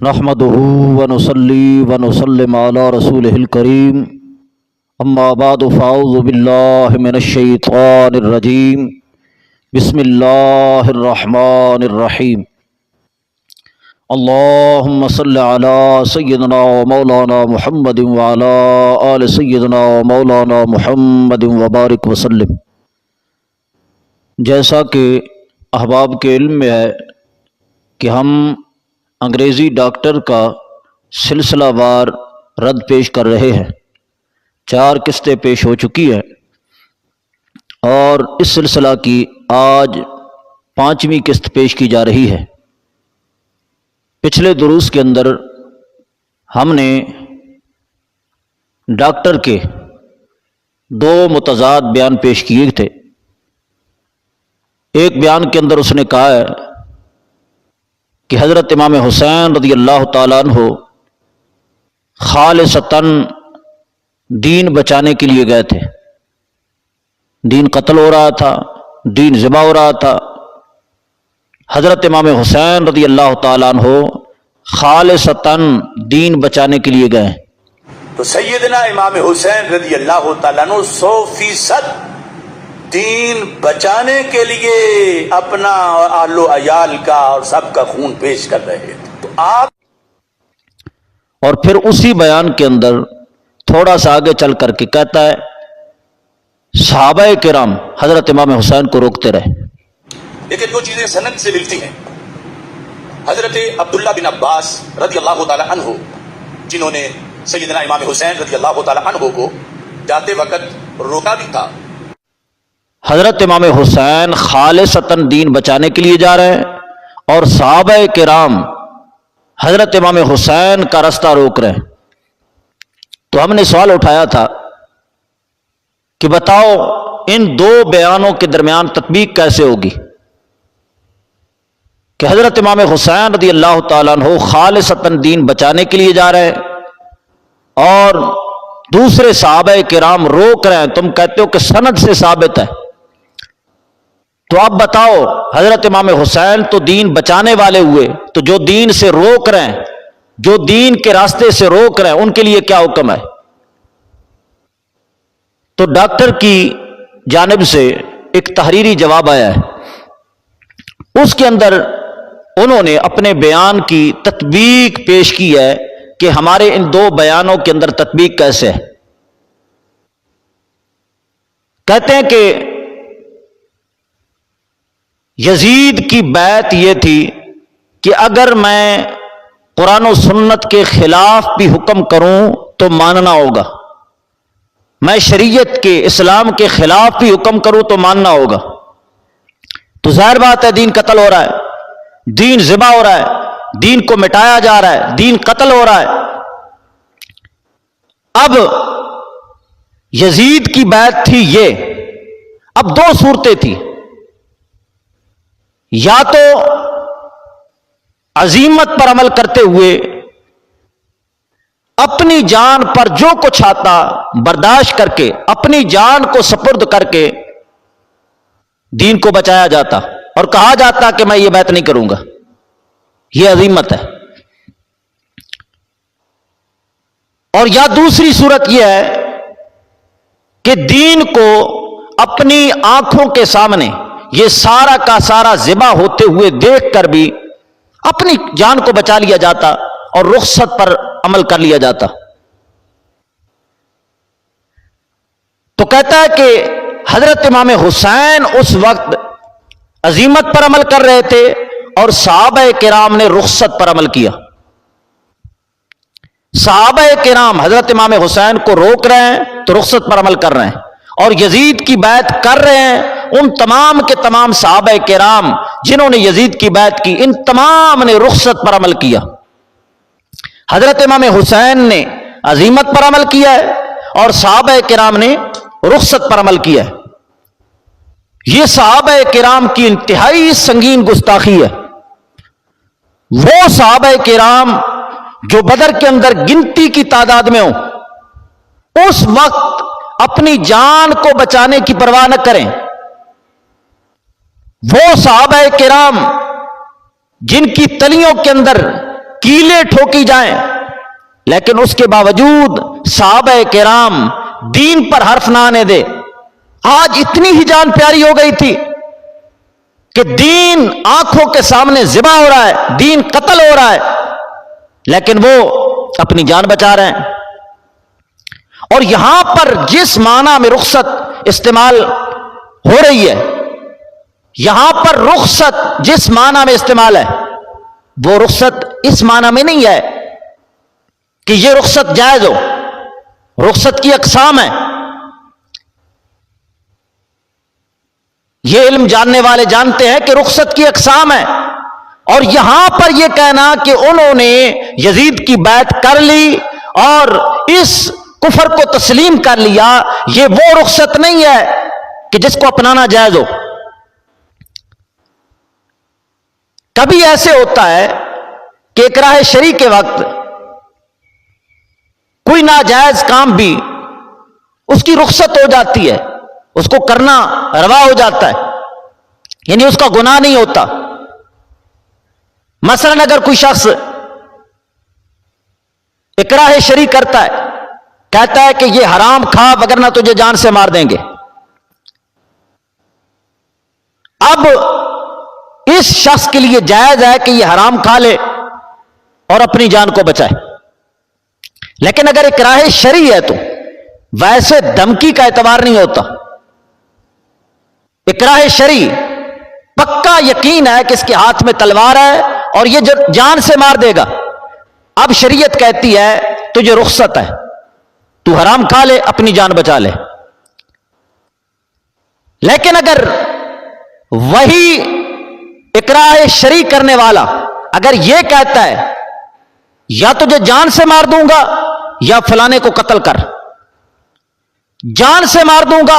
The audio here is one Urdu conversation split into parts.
نحمده ونصلي ونسلم على رسوله الكريم اما بعد فاعوذ بالله من الشيطان الرجيم بسم الله الرحمن الرحيم اللهم صل على سيدنا ومولانا محمد وعلى آل سيدنا ومولانا محمد وبارک وسلم۔ جیسا کہ احباب کے علم میں ہے کہ ہم انگریزی ڈاکٹر کا سلسلہ وار رد پیش کر رہے ہیں، 4 قسطیں پیش ہو چکی ہیں اور اس سلسلہ کی آج 5ویں قسط پیش کی جا رہی ہے۔ پچھلے دروس کے اندر ہم نے ڈاکٹر کے 2 متضاد بیان پیش کیے تھے۔ ایک بیان کے اندر اس نے کہا ہے کہ حضرت امام حسین رضی اللہ تعالیٰ عنہ خالصتاً دین بچانے کے لیے گئے تھے، دین قتل ہو رہا تھا، دین ذبح ہو رہا تھا۔ حضرت امام حسین رضی اللہ تعالیٰ عنہ خالصتاً دین بچانے کے لیے گئے۔ تو سیدنا امام حسین رضی اللہ تعالیٰ عنہ 100% دین بچانے کے لیے اپنا اہل و عیال کا اور سب کا خون پیش کر رہے تھے۔ تو آپ اور پھر اسی بیان کے اندر تھوڑا سا آگے چل کر کے کہتا ہے صحابہ کرام حضرت امام حسین کو روکتے رہے۔ لیکن 2 چیزیں سند سے ملتی ہیں۔ حضرت عبداللہ بن عباس رضی اللہ تعالی عنہ جنہوں نے سیدنا امام حسین رضی اللہ تعالی عنہ کو جاتے وقت روکا بھی تھا۔ حضرت امام حسین خالصتاً دین بچانے کے لیے جا رہے ہیں اور صحابہ کرام حضرت امام حسین کا راستہ روک رہے ہیں۔ تو ہم نے سوال اٹھایا تھا کہ بتاؤ ان 2 بیانوں کے درمیان تطبیق کیسے ہوگی کہ حضرت امام حسین رضی اللہ تعالیٰ عنہ خالصتاً دین بچانے کے لیے جا رہے ہیں اور دوسرے صحابہ کرام روک رہے ہیں، تم کہتے ہو کہ سند سے ثابت ہے۔ تو اب بتاؤ حضرت امام حسین تو دین بچانے والے ہوئے، تو جو دین سے روک رہے ہیں، جو دین کے راستے سے روک رہے ہیں، ان کے لیے کیا حکم ہے؟ تو ڈاکٹر کی جانب سے ایک تحریری جواب آیا ہے، اس کے اندر انہوں نے اپنے بیان کی تطبیق پیش کی ہے کہ ہمارے ان 2 بیانوں کے اندر تطبیق کیسے ہے۔ کہتے ہیں کہ یزید کی بیعت یہ تھی کہ اگر میں قرآن و سنت کے خلاف بھی حکم کروں تو ماننا ہوگا، میں شریعت کے اسلام کے خلاف بھی حکم کروں تو ماننا ہوگا۔ تو ظاہر بات ہے دین قتل ہو رہا ہے، دین ذبح ہو رہا ہے، دین کو مٹایا جا رہا ہے، دین قتل ہو رہا ہے۔ اب یزید کی بیعت تھی یہ، اب 2 صورتیں تھی، یا تو عزیمت پر عمل کرتے ہوئے اپنی جان پر جو کچھ آتا برداشت کر کے اپنی جان کو سپرد کر کے دین کو بچایا جاتا اور کہا جاتا کہ میں یہ بیعت نہیں کروں گا، یہ عزیمت ہے۔ اور یا دوسری صورت یہ ہے کہ دین کو اپنی آنکھوں کے سامنے یہ سارا کا سارا ذبح ہوتے ہوئے دیکھ کر بھی اپنی جان کو بچا لیا جاتا اور رخصت پر عمل کر لیا جاتا۔ تو کہتا ہے کہ حضرت امام حسین اس وقت عزیمت پر عمل کر رہے تھے اور صحابہ کرام نے رخصت پر عمل کیا۔ صحابہ کرام حضرت امام حسین کو روک رہے ہیں تو رخصت پر عمل کر رہے ہیں، اور یزید کی بیعت کر رہے ہیں ان تمام کے تمام صحابہ کرام جنہوں نے یزید کی بیعت کی، ان تمام نے رخصت پر عمل کیا۔ حضرت امام حسین نے عزیمت پر عمل کیا ہے اور صحابہ کرام نے رخصت پر عمل کیا ہے۔ یہ صحابہ کرام کی انتہائی سنگین گستاخی ہے۔ وہ صحابہ کرام جو بدر کے اندر گنتی کی تعداد میں ہوں، اس وقت اپنی جان کو بچانے کی پرواہ نہ کریں۔ وہ صحابہ کرام جن کی تلیوں کے اندر کیلیں ٹھوکی جائیں، لیکن اس کے باوجود صحابہ کرام دین پر حرف نہ آنے دے۔ آج اتنی ہی جان پیاری ہو گئی تھی کہ دین آنکھوں کے سامنے ذبح ہو رہا ہے، دین قتل ہو رہا ہے، لیکن وہ اپنی جان بچا رہے ہیں۔ اور یہاں پر جس معنی میں رخصت استعمال ہو رہی ہے، یہاں پر رخصت جس معنی میں استعمال ہے، وہ رخصت اس معنی میں نہیں ہے کہ یہ رخصت جائز ہو۔ رخصت کی اقسام ہے، یہ علم جاننے والے جانتے ہیں کہ رخصت کی اقسام ہے، اور یہاں پر یہ کہنا کہ انہوں نے یزید کی بیعت کر لی اور اس کفر کو تسلیم کر لیا، یہ وہ رخصت نہیں ہے کہ جس کو اپنانا جائز ہو۔ کبھی ایسے ہوتا ہے کہ اکراہ شرعی کے وقت کوئی ناجائز کام بھی اس کی رخصت ہو جاتی ہے، اس کو کرنا روا ہو جاتا ہے، یعنی اس کا گناہ نہیں ہوتا۔ مثلا اگر کوئی شخص اکراہ شرعی کرتا ہے، کہتا ہے کہ یہ حرام کھا وگرنہ تجھے جان سے مار دیں گے، اب اس شخص کے لیے جائز ہے کہ یہ حرام کھا لے اور اپنی جان کو بچائے، لیکن اگر اکراہ شرعی ہے تو ویسے دھمکی کا اعتبار نہیں ہوتا۔ اکراہ شرعی پکا یقین ہے کہ اس کے ہاتھ میں تلوار ہے اور یہ جان سے مار دے گا، اب شریعت کہتی ہے تجھے رخصت ہے، تو حرام کھا لے اپنی جان بچا لے۔ لیکن اگر وہی اکراہ شرعی کرنے والا اگر یہ کہتا ہے یا تجھے جان سے مار دوں گا یا فلانے کو قتل کر، جان سے مار دوں گا،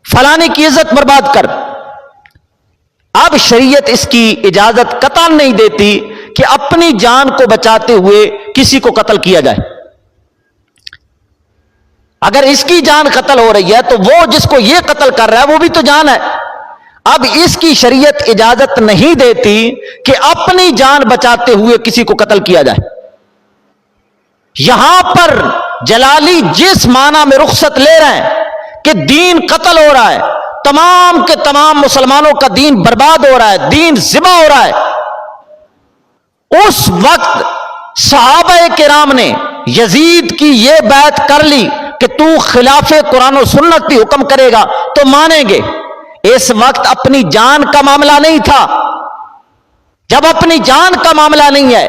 فلانے کی عزت برباد کر، اب شریعت اس کی اجازت قطعاً نہیں دیتی کہ اپنی جان کو بچاتے ہوئے کسی کو قتل کیا جائے۔ اگر اس کی جان قتل ہو رہی ہے تو وہ جس کو یہ قتل کر رہا ہے وہ بھی تو جان ہے۔ اب اس کی شریعت اجازت نہیں دیتی کہ اپنی جان بچاتے ہوئے کسی کو قتل کیا جائے۔ یہاں پر جلالی جس معنی میں رخصت لے رہے ہیں کہ دین قتل ہو رہا ہے، تمام کے تمام مسلمانوں کا دین برباد ہو رہا ہے، دین ذبح ہو رہا ہے، اس وقت صحابہ کرام نے یزید کی یہ بیعت کر لی کہ تو خلاف قرآن و سنت بھی حکم کرے گا تو مانیں گے۔ اس وقت اپنی جان کا معاملہ نہیں تھا۔ جب اپنی جان کا معاملہ نہیں ہے،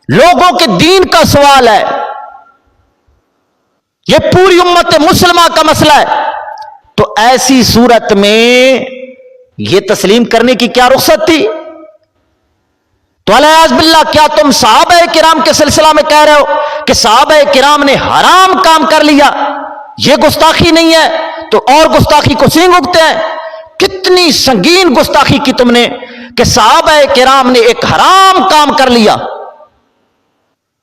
لوگوں کے دین کا سوال ہے، یہ پوری امت مسلمہ کا مسئلہ ہے، تو ایسی صورت میں یہ تسلیم کرنے کی کیا رخصت تھی؟ تو الیاذ باللہ کیا تم صحابہ کرام کے سلسلہ میں کہہ رہے ہو کہ صحابہ کرام نے حرام کام کر لیا، یہ گستاخی نہیں ہے تو اور گستاخی کو سینگ اگتے ہیں؟ کتنی سنگین گستاخی کی تم نے کہ صحابہ کرام نے ایک حرام کام کر لیا،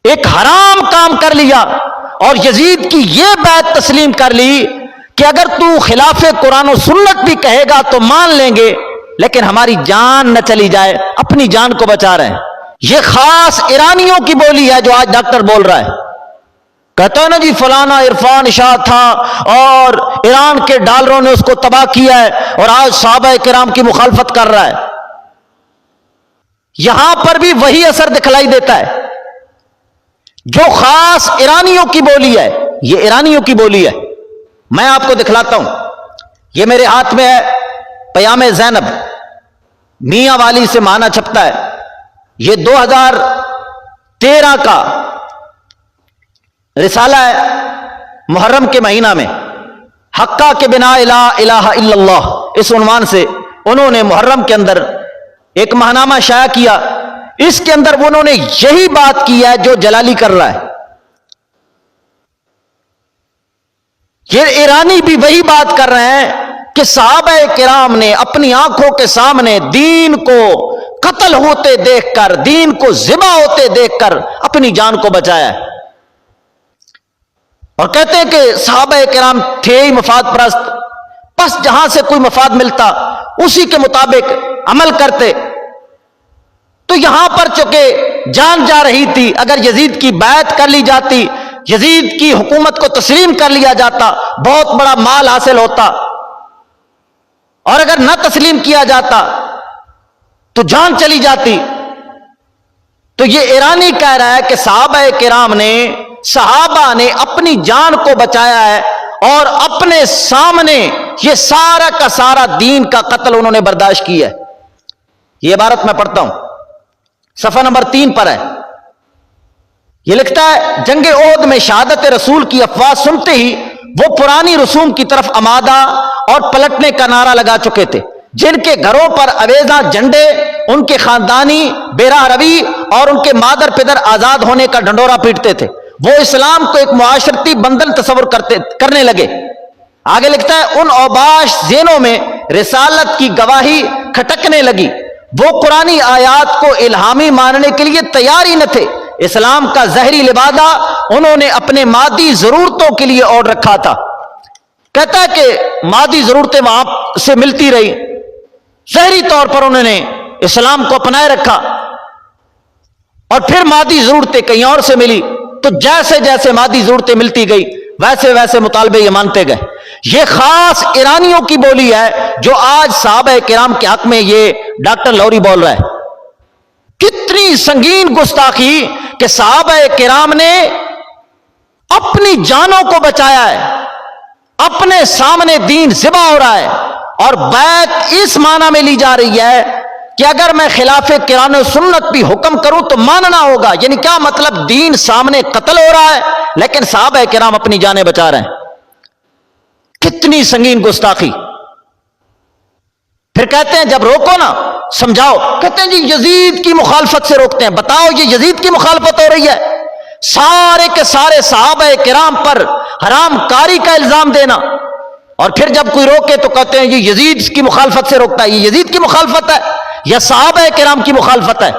ایک حرام کام کر لیا اور یزید کی یہ بیعت تسلیم کر لی کہ اگر تو خلاف قرآن و سنت بھی کہے گا تو مان لیں گے، لیکن ہماری جان نہ چلی جائے، اپنی جان کو بچا رہے ہیں۔ یہ خاص ایرانیوں کی بولی ہے جو آج ڈاکٹر بول رہا ہے، کہتا ہے نا جی فلانا عرفان شاہ تھا اور ایران کے ڈالروں نے اس کو تباہ کیا ہے اور آج صحابہ کرام کی مخالفت کر رہا ہے۔ یہاں پر بھی وہی اثر دکھلائی دیتا ہے جو خاص ایرانیوں کی بولی ہے۔ یہ ایرانیوں کی بولی ہے، میں آپ کو دکھلاتا ہوں، یہ میرے ہاتھ میں ہے پیام زینب، میاں والی سے معنی چھپتا ہے، یہ 2013 کا رسالہ ہے، محرم کے مہینہ میں، حقہ کے بنا الہ الہ الا اللہ، اس عنوان سے انہوں نے محرم کے اندر ایک ماہنامہ شائع کیا۔ اس کے اندر انہوں نے یہی بات کی ہے جو جلالی کر رہا ہے۔ یہ ایرانی بھی وہی بات کر رہے ہیں کہ صحابہ کرام نے اپنی آنکھوں کے سامنے دین کو قتل ہوتے دیکھ کر، دین کو ذبح ہوتے دیکھ کر اپنی جان کو بچایا ہے، اور کہتے ہیں کہ صحابہ کرام تھے ہی مفاد پرست، پس جہاں سے کوئی مفاد ملتا اسی کے مطابق عمل کرتے۔ تو یہاں پر چونکہ جان جا رہی تھی، اگر یزید کی بیعت کر لی جاتی، یزید کی حکومت کو تسلیم کر لیا جاتا، بہت بڑا مال حاصل ہوتا، اور اگر نہ تسلیم کیا جاتا تو جان چلی جاتی. تو یہ ایرانی کہہ رہا ہے کہ صحابہ نے اپنی جان کو بچایا ہے، اور اپنے سامنے یہ سارا کا سارا دین کا قتل انہوں نے برداشت کیا ہے. یہ عبارت میں پڑھتا ہوں، صفحہ نمبر 3 پر ہے. یہ لکھتا ہے جنگ احد میں شہادت رسول کی افواہ سنتے ہی وہ پرانی رسوم کی طرف آمادہ اور پلٹنے کا نعرہ لگا چکے تھے. جن کے گھروں پر اویزاں جھنڈے ان کے خاندانی بیراہ روی اور ان کے مادر پدر آزاد ہونے کا ڈھنڈورا پیٹتے تھے، وہ اسلام کو ایک معاشرتی بندل تصور کرنے لگے. آگے لکھتا ہے ان اوباش ذہنوں میں رسالت کی گواہی کھٹکنے لگی، وہ قرآنی آیات کو الہامی ماننے کے لیے تیار ہی نہ تھے. اسلام کا زہری لبادہ انہوں نے اپنے مادی ضرورتوں کے لیے اوڑھ رکھا تھا. کہتا ہے کہ مادی ضرورتیں وہاں سے ملتی رہی، ظاہری طور پر انہوں نے اسلام کو اپنائے رکھا، اور پھر مادی ضرورتیں کہیں اور سے ملی، تو جیسے جیسے مادی ضرورتیں ملتی گئی ویسے ویسے مطالبے یہ مانتے گئے. یہ خاص ایرانیوں کی بولی ہے جو آج صحابہ کرام کے حق میں یہ ڈاکٹر لاہوری بول رہا ہے. کتنی سنگین گستاخی کہ صحابہ کرام نے اپنی جانوں کو بچایا ہے، اپنے سامنے دین ذبح ہو رہا ہے، اور بیعت اس معنی میں لی جا رہی ہے کہ اگر میں خلاف قرآن و سنت بھی حکم کروں تو ماننا ہوگا. یعنی کیا مطلب؟ دین سامنے قتل ہو رہا ہے لیکن صحابہ کرام اپنی جانیں بچا رہے ہیں. کتنی سنگین گستاخی. پھر کہتے ہیں جب روکو نا سمجھاؤ، کہتے ہیں جی یزید کی مخالفت سے روکتے ہیں. بتاؤ یہ یزید کی مخالفت ہو رہی ہے؟ سارے کے سارے صحابہ کرام پر حرام کاری کا الزام دینا، اور پھر جب کوئی روکے تو کہتے ہیں یہ یزید کی مخالفت سے روکتا ہے. یہ یزید کی مخالفت ہے یا صحابہ کرام کی مخالفت ہے؟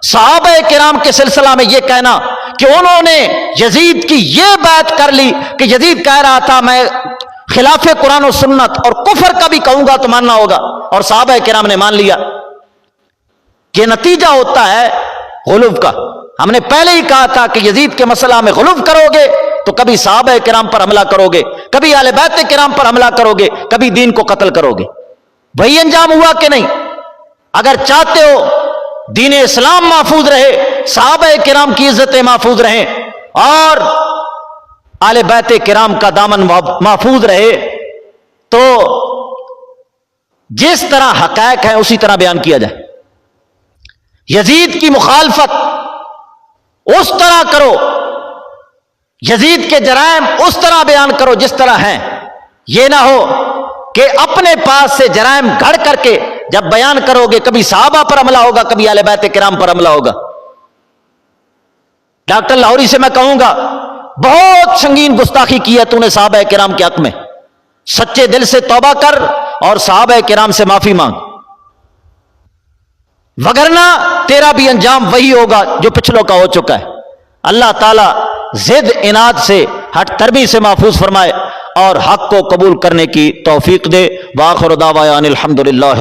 صحابہ کرام کے سلسلہ میں یہ کہنا کہ انہوں نے یزید کی یہ بات کر لی کہ یزید کہہ رہا تھا میں خلاف قرآن و سنت اور کفر کا بھی کہوں گا تو ماننا ہوگا، اور صحابہ کرام نے مان لیا. یہ نتیجہ ہوتا ہے غلو کا. ہم نے پہلے ہی کہا تھا کہ یزید کے مسئلہ میں غلو کرو گے تو کبھی صحابہ کرام پر حملہ کرو گے، کبھی اہل بیت کرام پر حملہ کرو گے، کبھی دین کو قتل کرو گے. وہی انجام ہوا کہ نہیں؟ اگر چاہتے ہو دین اسلام محفوظ رہے، صحابہ کرام کی عزتیں محفوظ رہیں، اور اہل بیت کرام کا دامن محفوظ رہے، تو جس طرح حقائق ہیں اسی طرح بیان کیا جائے. یزید کی مخالفت اس طرح کرو، یزید کے جرائم اس طرح بیان کرو جس طرح ہیں. یہ نہ ہو کہ اپنے پاس سے جرائم گھڑ کر کے جب بیان کرو گے کبھی صحابہ پر حملہ ہوگا، کبھی اہل بیت کرام پر حملہ ہوگا. ڈاکٹر لاہوری سے میں کہوں گا بہت سنگین گستاخی کی ہے تو نے صحابہ کرام کے حق میں. سچے دل سے توبہ کر اور صحابہ کرام سے معافی مانگ، وگرنہ تیرا بھی انجام وہی ہوگا جو پچھلوں کا ہو چکا ہے. اللہ تعالیٰ ضد اناد سے ہٹ تربی سے محفوظ فرمائے اور حق کو قبول کرنے کی توفیق دے. وآخر دعوانا الحمدللہ.